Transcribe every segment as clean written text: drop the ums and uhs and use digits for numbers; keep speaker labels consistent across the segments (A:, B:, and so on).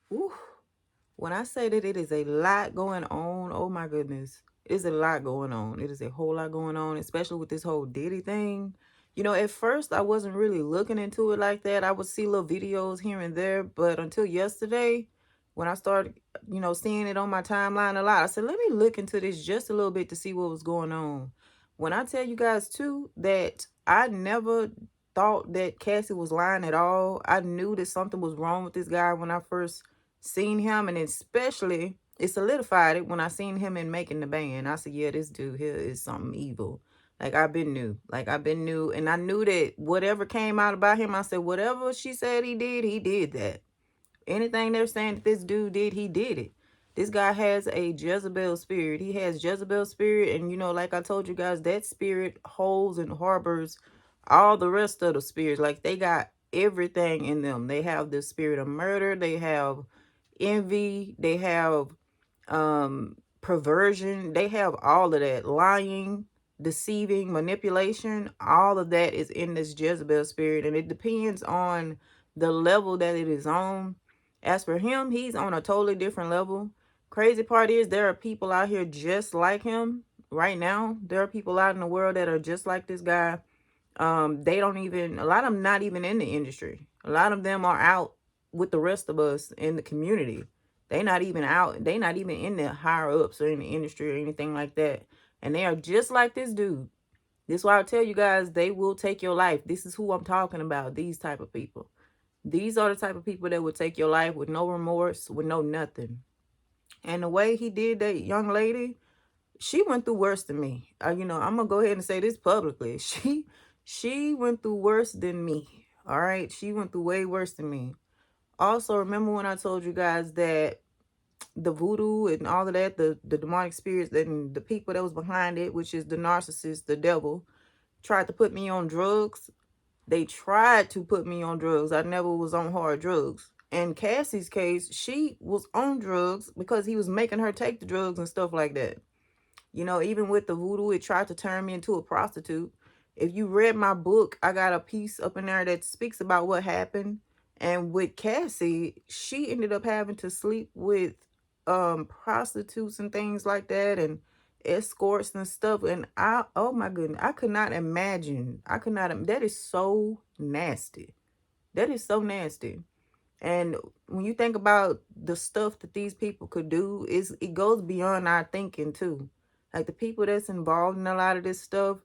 A: Whew. When I say that it is a lot going on, oh my goodness, it's a lot going on. It is a whole lot going on, especially with this whole Diddy thing. At first I wasn't really looking into it like that. I would see little videos here and there, but until yesterday, when I started, seeing it on my timeline a lot, I said, let me look into this just a little bit to see what was going on. When I tell you guys too that I never thought that Cassie was lying at all. I knew that something was wrong with this guy when I first seen him, and especially it solidified it when I seen him in Making the Band. I said, yeah, this dude here is something evil. Like I've been new, and I knew that whatever came out about him, I said, whatever she said he did that. Anything they're saying that this dude did, he did it. This guy has a Jezebel spirit. He has Jezebel spirit, and like I told you guys, that spirit holds and harbors all the rest of the spirits. Like, they got everything in them. They have the spirit of murder, they have envy, they have perversion, they have all of that. Lying, deceiving, manipulation, all of that is in this Jezebel spirit, and it depends on the level that it is on. As for him, he's on a totally different level. Crazy part is there are people out here just like him right now. There are people out in the world that are just like this guy. They don't even, a lot of them not even in the industry. A lot of them are out with the rest of us in the community. They not even out. They not even in the higher ups or in the industry or anything like that. And they are just like this dude. This is why I tell you guys, they will take your life. This is who I'm talking about. These type of people. These are the type of people that would take your life with no remorse, with no nothing. And the way he did that young lady, she went through worse than me. I'm gonna go ahead and say this publicly. She went through worse than me. All right, she went through way worse than me. Also, remember when I told you guys that the voodoo and all of that, the demonic spirits and the people that was behind it, which is the narcissist, the devil, tried to put me on drugs. They tried to put me on drugs. I never was on hard drugs. In Cassie's case, she was on drugs because he was making her take the drugs and stuff like that. Even with the voodoo, it tried to turn me into a prostitute. If you read my book, I got a piece up in there that speaks about what happened. And with Cassie, she ended up having to sleep with prostitutes and things like that, and escorts and stuff. And oh my goodness, I could not imagine. That is so nasty. That is so nasty. And when you think about the stuff that these people could do, it goes beyond our thinking too. Like, the people that's involved in a lot of this stuff,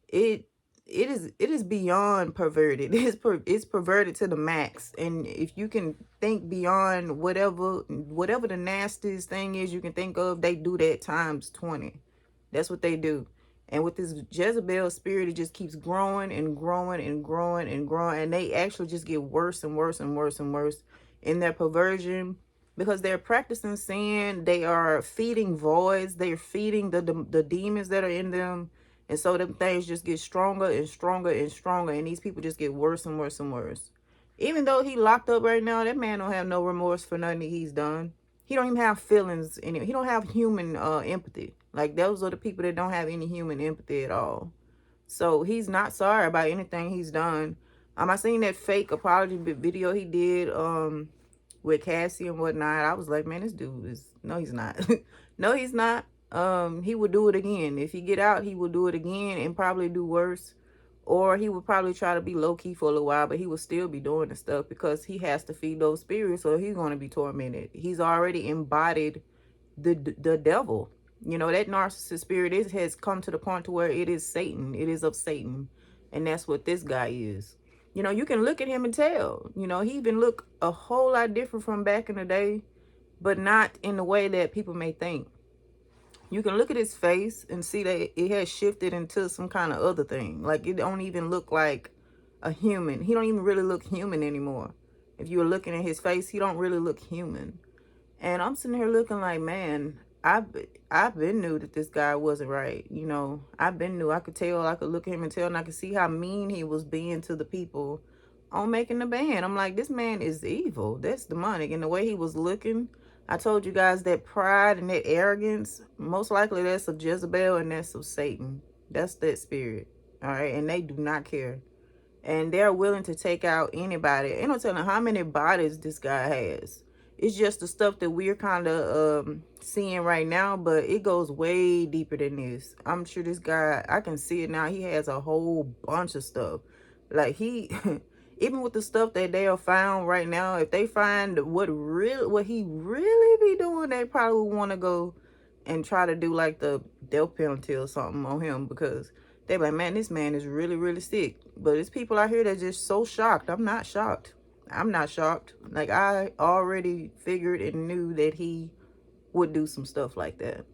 A: it it is beyond perverted. It's perverted to the max. And if you can think beyond whatever the nastiest thing is you can think of, they do that times 20. That's what they do. And with this Jezebel spirit, it just keeps growing and growing and growing and growing. And they actually just get worse and worse and worse and worse in their perversion, because they're practicing sin. They are feeding voids. They're feeding the demons that are in them. And so them things just get stronger and stronger and stronger. And these people just get worse and worse and worse. Even though he locked up right now, that man don't have no remorse for nothing that he's done. He don't even have feelings in it. He don't have human empathy. Like, those are the people that don't have any human empathy at all. So he's not sorry about anything he's done. I seen that fake apology video he did with Cassie and whatnot. I was like, man, this dude is, no, he's not. No, he's not. He would do it again. If he get out, he will do it again and probably do worse. Or he would probably try to be low-key for a little while, but he will still be doing the stuff because he has to feed those spirits, so he's going to be tormented. He's already embodied the devil. That narcissist spirit has come to the point to where it is Satan. It is of Satan. And that's what this guy is. You can look at him and tell. He even look a whole lot different from back in the day, but not in the way that people may think. You can look at his face and see that it has shifted into some kind of other thing. Like, it don't even look like a human. He don't even really look human anymore. If you're looking at his face, he don't really look human. And I'm sitting here looking like, man, I've been knew that this guy wasn't right. I've been knew. I could tell. I could look at him and tell, and I could see how mean he was being to the people on Making the Band. I'm like, this man is evil. That's demonic. And the way he was looking, I told you guys that pride and that arrogance, most likely that's of Jezebel and that's of Satan. That's that spirit. All right. And they do not care. And they're willing to take out anybody. Ain't no telling how many bodies this guy has. It's just the stuff that we're kind of seeing right now, but it goes way deeper than this. I'm sure this guy, I can see it now. He has a whole bunch of stuff. Like he, even with the stuff that they are found right now, if they find what he really be doing, they probably want to go and try to do like the death penalty or something on him, because they be like, man, this man is really, really sick. But it's people out here that just so shocked. I'm not shocked. I'm not shocked. Like, I already figured and knew that he would do some stuff like that.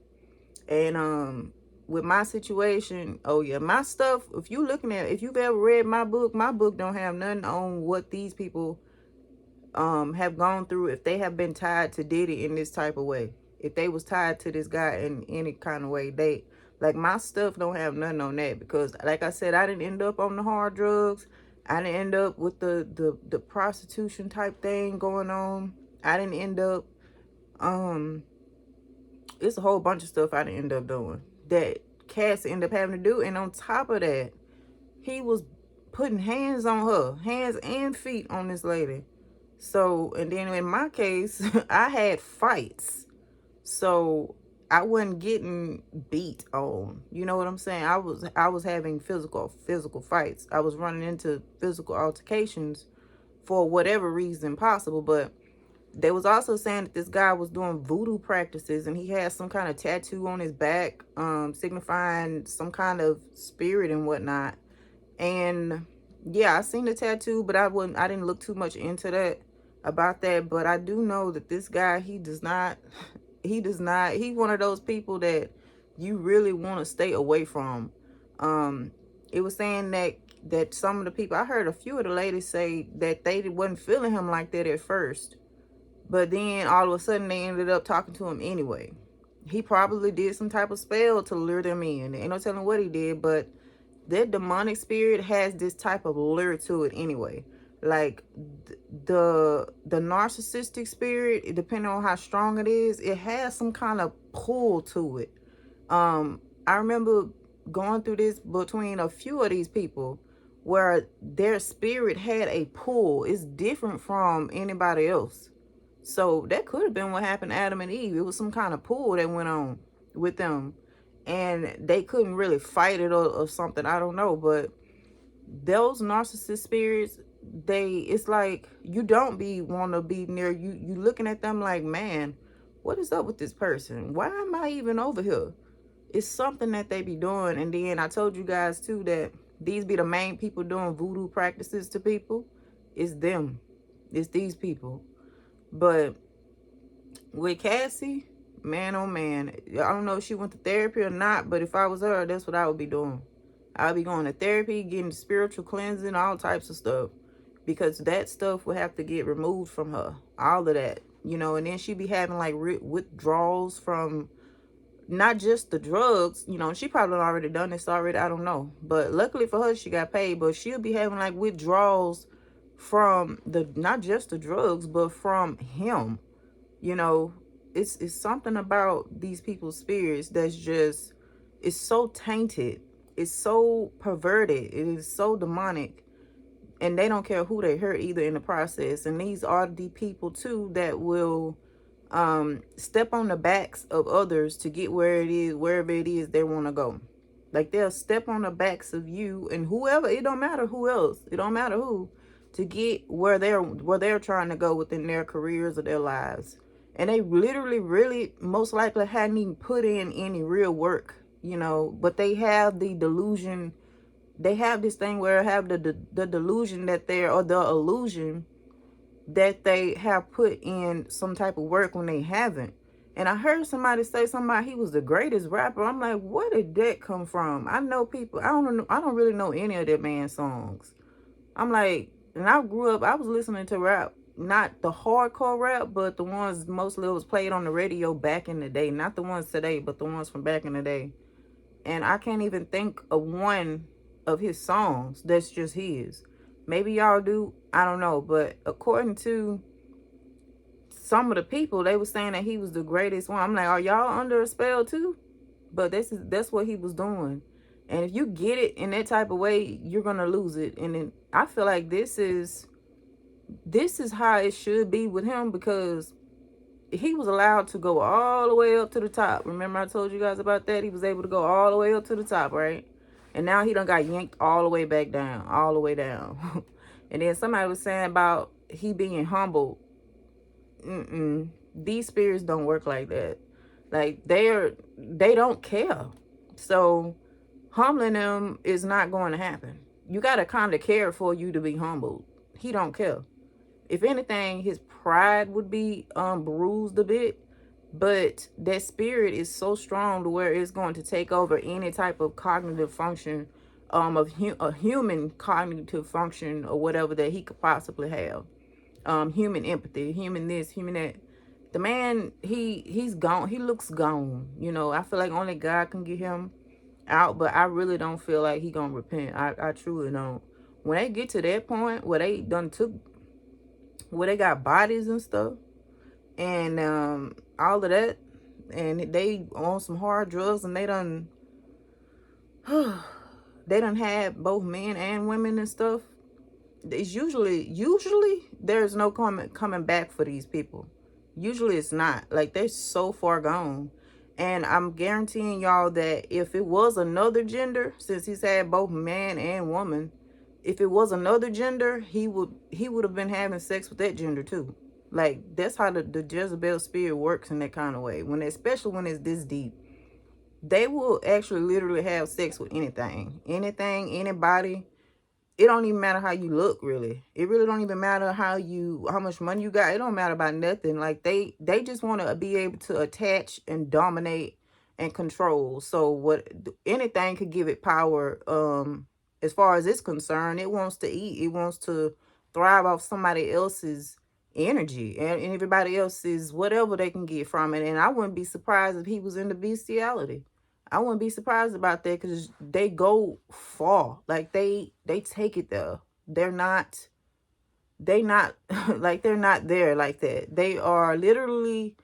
A: And with my situation, oh yeah, my stuff, if you've ever read my book don't have nothing on what these people have gone through, if they have been tied to Diddy in this type of way. If they was tied to this guy in any kind of way, they, like, my stuff don't have nothing on that, because like I said, I didn't end up on the hard drugs. I didn't end up with the prostitution type thing going on. I didn't end up it's a whole bunch of stuff I didn't end up doing that Cass ended up having to do. And on top of that, he was putting hands on her, hands and feet on this lady. So, and then in my case, I had fights. So I wasn't getting beat on. You know what I'm saying? I was having physical fights. I was running into physical altercations for whatever reason possible. But they was also saying that this guy was doing voodoo practices, and he had some kind of tattoo on his back, signifying some kind of spirit and whatnot. And yeah, I seen the tattoo, but I didn't look too much into that about that. But I do know that this guy, he's one of those people that you really want to stay away from. It was saying that some of the people, I heard a few of the ladies say that they wasn't feeling him like that at first, but then all of a sudden they ended up talking to him anyway. He probably did some type of spell to lure them in. Ain't no telling what he did, but that demonic spirit has this type of lure to it anyway. Like the narcissistic spirit, depending on how strong it is, it has some kind of pull to it. I remember going through this between a few of these people where their spirit had a pull. It's different from anybody else. So that could have been what happened to Adam and Eve. It was some kind of pull that went on with them, and they couldn't really fight it or something. I don't know, but those narcissist spirits, it's like you don't want to be near you looking at them like, man, what is up with this person? Why am I even over here? It's something that they be doing. And then I told you guys too that these be the main people doing voodoo practices to people. It's them. It's these people. But with Cassie, man, oh man, I don't know if she went to therapy or not, but if I was her, that's what I would be doing. I would be going to therapy, getting spiritual cleansing, all types of stuff, because that stuff would have to get removed from her, all of that, and then she'd be having like withdrawals from not just the drugs, she probably already done this already, I don't know, but luckily for her, she got paid. But she'll be having like withdrawals from not just the drugs, but from him. It's something about these people's spirits that's just, it's so tainted, it's so perverted, it is so demonic, and they don't care who they hurt either in the process. And these are the people too that will step on the backs of others to get wherever it is they want to go. Like, they'll step on the backs of you and whoever, it don't matter who else, it don't matter who, to get where they're trying to go within their careers or their lives. And they literally, really, most likely hadn't even put in any real work, but they have the delusion. They have this thing where they have the delusion that or the illusion that they have put in some type of work when they haven't. And I heard somebody say something about he was the greatest rapper. I'm like, where did that come from? I know people, I don't really know any of that man's songs. I'm like, and I grew up, I was listening to rap, not the hardcore rap, but the ones mostly was played on the radio back in the day. Not the ones today, but the ones from back in the day. And I can't even think of one of his songs that's just his. Maybe y'all do, I don't know. But according to some of the people, they were saying that he was the greatest one. I'm like, are y'all under a spell too? But that's what he was doing. And if you get it in that type of way, you're gonna lose it. And then I feel like this is how it should be with him, because he was allowed to go all the way up to the top. Remember I told you guys about that? He was able to go all the way up to the top, right? And now he done got yanked all the way back down, all the way down. And then somebody was saying about he being humbled. These spirits don't work like that. Like they don't care. So humbling them is not going to happen. You got to kind of care for you to be humbled. He don't care. If anything, his pride would be bruised a bit, but that spirit is so strong to where it's going to take over any type of cognitive function, of a human cognitive function or whatever that he could possibly have. Human empathy, human this, human that. The man, he's gone. He looks gone. You know, I feel like only God can get him out, but I really don't feel like he gonna repent. I truly don't. When they get to that point where they done took, where they got bodies and stuff, and all of that, and they on some hard drugs, and they done they done had both men and women and stuff. It's usually there's no coming back for these people. Usually it's not. Like, they're so far gone. And I'm guaranteeing y'all that if it was another gender, since he's had both man and woman, if it was another gender, he would have been having sex with that gender too. Like, that's how the Jezebel spirit works in that kind of way. Especially when it's this deep, they will actually literally have sex with anything, anybody. It don't even matter how you look, really. It really don't even matter how much money you got. It don't matter about nothing. Like, they just want to be able to attach and dominate and control. So anything could give it power. As far as it's concerned, it wants to eat. It wants to thrive off somebody else's energy and everybody else's whatever they can get from it. And I wouldn't be surprised if he was into bestiality. I wouldn't be surprised about that, because they go far. Like, they take it there. They're not like, they're not there like that. They are literally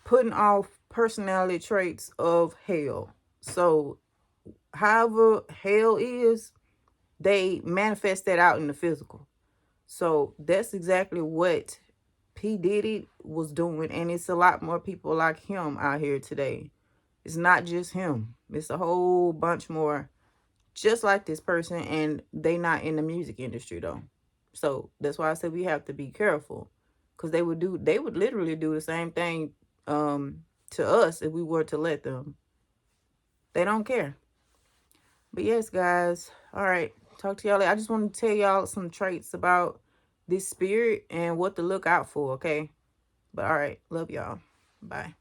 A: putting off personality traits of hell. So however hell is, they manifest that out in the physical. So that's exactly what P. Diddy was doing. And it's a lot more people like him out here today. It's not just him. It's a whole bunch more just like this person, and they not in the music industry though. So that's why I said we have to be careful, because they would literally do the same thing to us if we were to let them. They don't care. But yes, guys. All right. Talk to y'all later. I just want to tell y'all some traits about this spirit and what to look out for, okay? But all right. Love y'all. Bye.